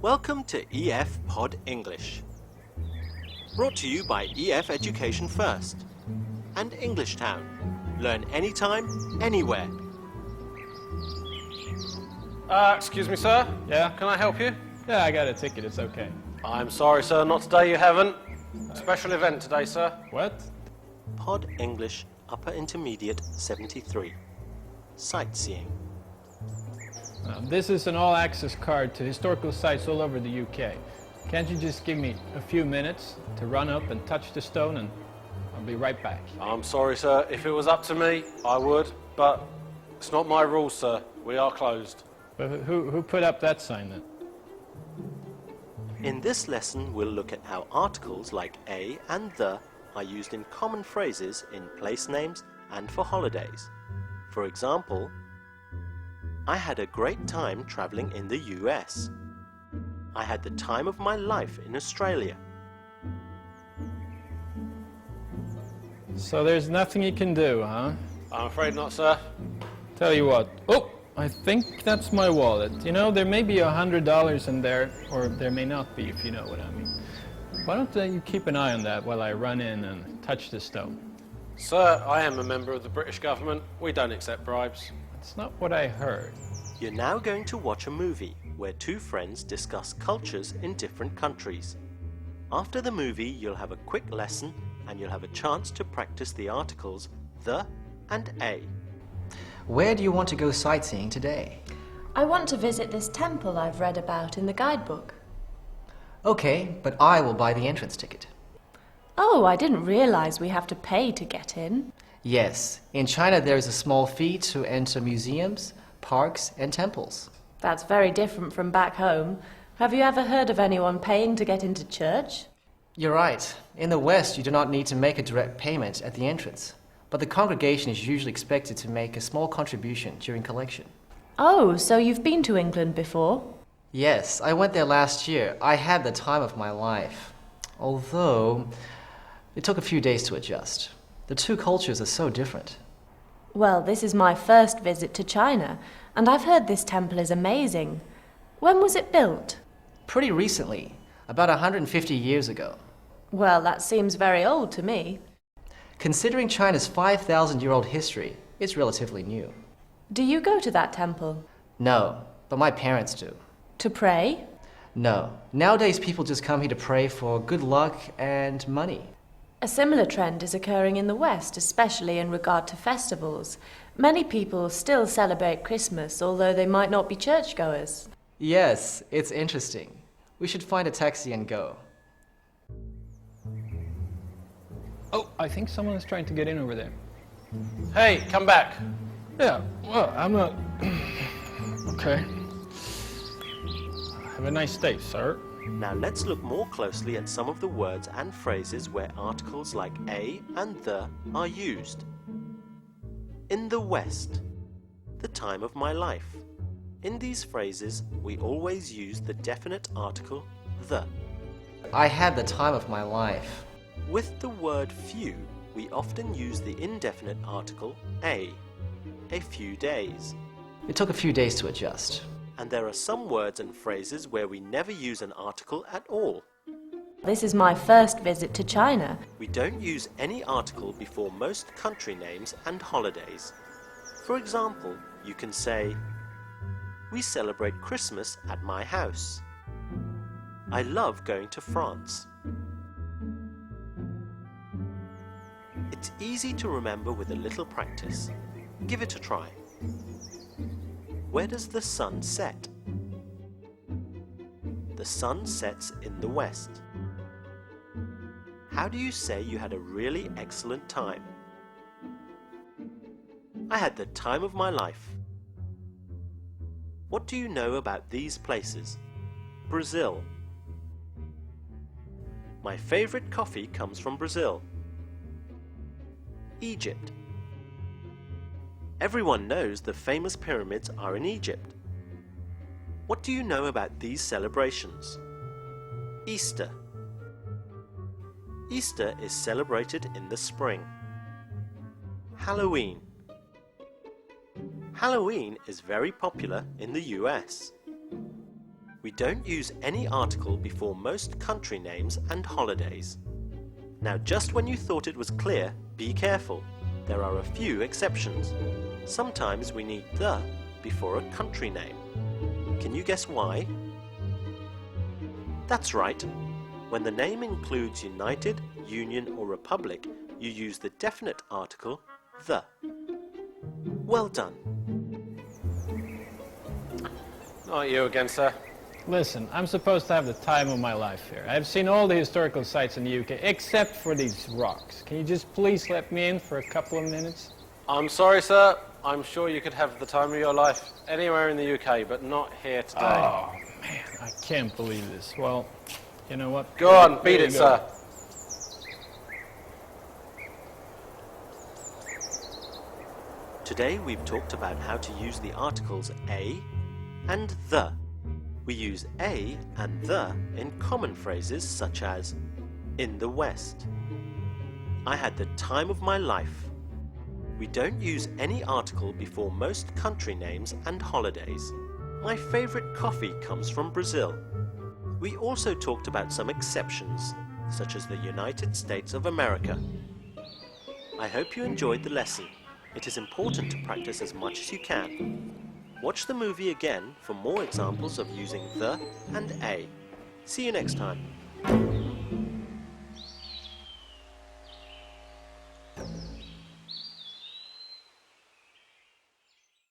Welcome to EF Pod English. Brought to you by EF Education First and English Town. Learn anytime, anywhere. Excuse me, sir? Yeah? Can I help you? Yeah, I got a ticket, it's okay. I'm sorry, sir, not today, you haven't. Special event today, sir. What? Pod English Upper Intermediate 73. Sightseeing. This is an all-access card to historical sites all over the UK. Can't you just give me a few minutes to run up and touch the stone and I'll be right back. I'm sorry, sir. If it was up to me, I would, but it's not my rules, sir. We are closed. But who put up that sign then? In this lesson, we'll look at how articles like a and the are used in common phrases in place names and for holidays. For example, I had a great time traveling in the US. I had the time of my life in Australia. So there's nothing you can do, huh? I'm afraid not, sir. Tell you what. Oh, I think that's my wallet. You know, there may be $100 in there, or there may not be, if you know what I mean. Why don't you keep an eye on that while I run in and touch the stone? Sir, I am a member of the British government. We don't accept bribes. That's not what I heard. You're now going to watch a movie where two friends discuss cultures in different countries. After the movie, you'll have a quick lesson and you'll have a chance to practice the articles the and a. Where do you want to go sightseeing today? I want to visit this temple I've read about in the guidebook. Okay, but I will buy the entrance ticket. Oh, I didn't realize we have to pay to get in. Yes, in China there is a small fee to enter museums, parks, and temples. That's very different from back home. Have you ever heard of anyone paying to get into church? You're right. In the West, you do not need to make a direct payment at the entrance, but the congregation is usually expected to make a small contribution during collection. Oh, so you've been to England before? Yes, I went there last year. I had the time of my life. Although, it took a few days to adjust. The two cultures are so different. Well, this is my first visit to China, and I've heard this temple is amazing. When was it built? Pretty recently, about 150 years ago. Well, that seems very old to me. Considering China's 5,000-year-old history, it's relatively new. Do you go to that temple? No, but my parents do. To pray? No. Nowadays, people just come here to pray for good luck and money. A similar trend is occurring in the West, especially in regard to festivals. Many people still celebrate Christmas, although they might not be churchgoers. Yes, it's interesting. We should find a taxi and go. Oh, I think someone is trying to get in over there. Hey, come back. Yeah, well, I'm not... Okay. Have a nice day, sir. Now let's look more closely at some of the words and phrases where articles like a and the are used. In the West, the time of my life. In these phrases, we always use the definite article the. I had the time of my life. With the word few, we often use the indefinite article a few days. It took a few days to adjust. And there are some words and phrases where we never use an article at all. This is my first visit to China. We don't use any article before most country names and holidays. For example, you can say, we celebrate Christmas at my house. I love going to France. It's easy to remember with a little practice. Give it a try. Where does the sun set? The sun sets in the west. How do you say you had a really excellent time? I had the time of my life. What do you know about these places? Brazil. My favorite coffee comes from Brazil. Egypt. Everyone knows the famous pyramids are in Egypt. What do you know about these celebrations? Easter. Easter is celebrated in the spring. Halloween. Halloween is very popular in the US. We don't use any article before most country names and holidays. Now, just when you thought it was clear, be careful. There are a few exceptions. Sometimes we need the before a country name. Can you guess why? That's right. When the name includes United, Union or Republic, you use the definite article, the. Well done. Not you again, sir. Listen, I'm supposed to have the time of my life here. I've seen all the historical sites in the UK, except for these rocks. Can you just please let me in for a couple of minutes? I'm sorry, sir. I'm sure you could have the time of your life anywhere in the UK, but not here today. Oh, man, I can't believe this. Well, you know what? Go on, beat There it, you go. sir. Today we've talked about how to use the articles a and the. We use a and the in common phrases such as in the West. I had the time of my life. We don't use any article before most country names and holidays. My favorite coffee comes from Brazil. We also talked about some exceptions, such as the United States of America. I hope you enjoyed the lesson. It is important to practice as much as you can. Watch the movie again for more examples of using the and a. See you next time.